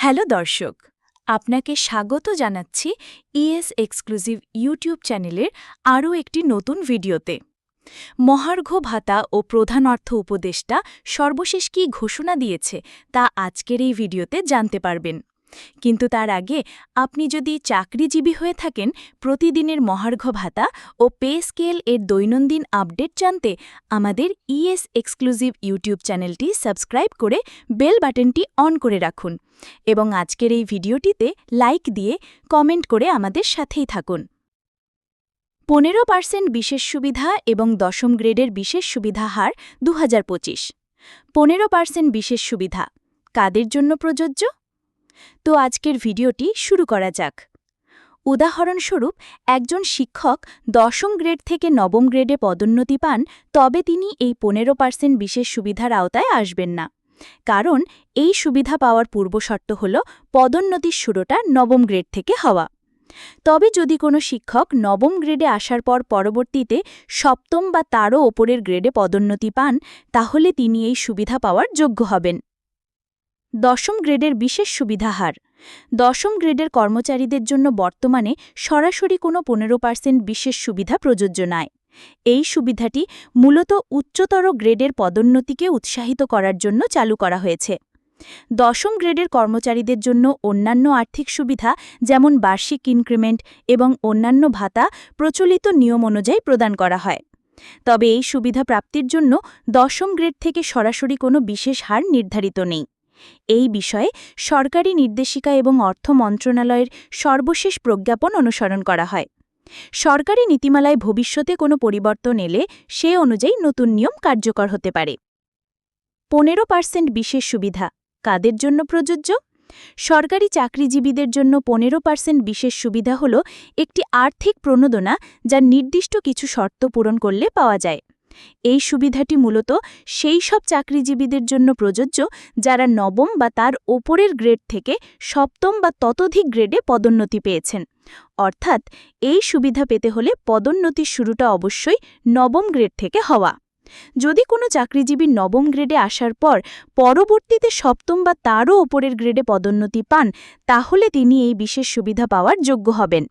Hello দর্শক, আপনাকে স্বাগত জানাচ্ছি ইএস এক্সক্লুসিভ ইউটিউব চ্যানেলের আরও একটি নতুন ভিডিওতে। মহার্ঘ ভাতা ও প্রধান অর্থ উপদেষ্টা সর্বশেষ কী ঘোষণা দিয়েছে তা আজকের এই ভিডিওতে জানতে পারবেন। কিন্তু তার আগে আপনি যদি চাকরিজীবী হয়ে থাকেন, প্রতিদিনের মহার্ঘ ভাতা ও পে স্কেল এর দৈনন্দিন আপডেট জানতে আমাদের ইএস এক্সক্লুসিভ ইউটিউব চ্যানেলটি সাবস্ক্রাইব করে বেল বাটনটি অন করে রাখুন এবং আজকের এই ভিডিওটিতে লাইক দিয়ে কমেন্ট করে আমাদের সাথেই থাকুন। 15% বিশেষ সুবিধা এবং দশম গ্রেডের বিশেষ সুবিধা হার 2025। 15% বিশেষ সুবিধা কাদের জন্য প্রযোজ্য? তো আজকের ভিডিওটি শুরু করা যাক। উদাহরণস্বরূপ, একজন শিক্ষক দশম গ্রেড থেকে নবম গ্রেডে পদোন্নতি পান, তবে তিনি এই 15% বিশেষ সুবিধার আওতায় আসবেন না, কারণ এই সুবিধা পাওয়ার পূর্বশর্ত হল পদোন্নতির শুরুটা নবম গ্রেড থেকে হওয়া। তবে যদি কোনো শিক্ষক নবম গ্রেডে আসার পর পরবর্তীতে সপ্তম বা তারও ওপরের গ্রেডে পদোন্নতি পান, তাহলে তিনি এই সুবিধা পাওয়ার যোগ্য হবেন। দশম গ্রেডের বিশেষ সুবিধা হার। দশম গ্রেডের কর্মচারীদের জন্য বর্তমানে সরাসরি কোনো 15% বিশেষ সুবিধা প্রযোজ্য নয়। এই সুবিধাটি মূলত উচ্চতর গ্রেডের পদোন্নতিকে উৎসাহিত করার জন্য চালু করা হয়েছে। দশম গ্রেডের কর্মচারীদের জন্য অন্যান্য আর্থিক সুবিধা যেমন বার্ষিক ইনক্রিমেন্ট এবং অন্যান্য ভাতা প্রচলিত নিয়ম অনুযায়ী প্রদান করা হয়। তবে এই সুবিধা প্রাপ্তির জন্য দশম গ্রেড থেকে সরাসরি কোনো বিশেষ হার নির্ধারিত নেই। এই বিষয়ে সরকারি নির্দেশিকা এবং অর্থ মন্ত্রণালয়ের সর্বশেষ প্রজ্ঞাপন অনুসরণ করা হয়। সরকারি নীতিমালায় ভবিষ্যতে কোনো পরিবর্তন এলে সে অনুযায়ী নতুন নিয়ম কার্যকর হতে পারে। 15% বিশেষ সুবিধা কাদের জন্য প্রযোজ্য? সরকারি চাকরিজীবীদের জন্য 15% বিশেষ সুবিধা হল একটি আর্থিক প্রণোদনা যা নির্দিষ্ট কিছু শর্ত পূরণ করলে পাওয়া যায়। এই সুবিধাটি মূলত সেই সব চাকরিজীবীদের জন্য প্রযোজ্য যারা নবম বা তার ওপরের গ্রেড থেকে সপ্তম বা ততোধিক গ্রেডে পদোন্নতি পেয়েছেন। অর্থাৎ এই সুবিধা পেতে হলে পদোন্নতির শুরুটা অবশ্যই নবম গ্রেড থেকে হওয়া। যদি কোনো চাকরিজীবী নবম গ্রেডে আসার পর পরবর্তীতে সপ্তম বা তারও ওপরের গ্রেডে পদোন্নতি পান, তাহলে তিনি এই বিশেষ সুবিধা পাওয়ার যোগ্য হবেন।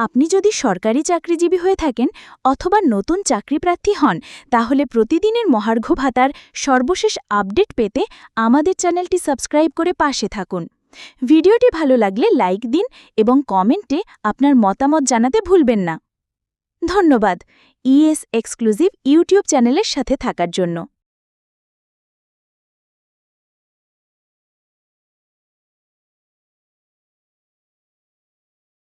আপনি যদি সরকারি চাকরিজীবী হয়ে থাকেন অথবা নতুন চাকরিপ্রার্থী হন, তাহলে প্রতিদিনের মহার্ঘ ভাতার সর্বশেষ আপডেট পেতে আমাদের চ্যানেলটি সাবস্ক্রাইব করে পাশে থাকুন। ভিডিওটি ভালো লাগলে লাইক দিন এবং কমেন্টে আপনার মতামত জানাতে ভুলবেন না। ধন্যবাদ ইএস এক্সক্লুসিভ ইউটিউব চ্যানেলের সাথে থাকার জন্য।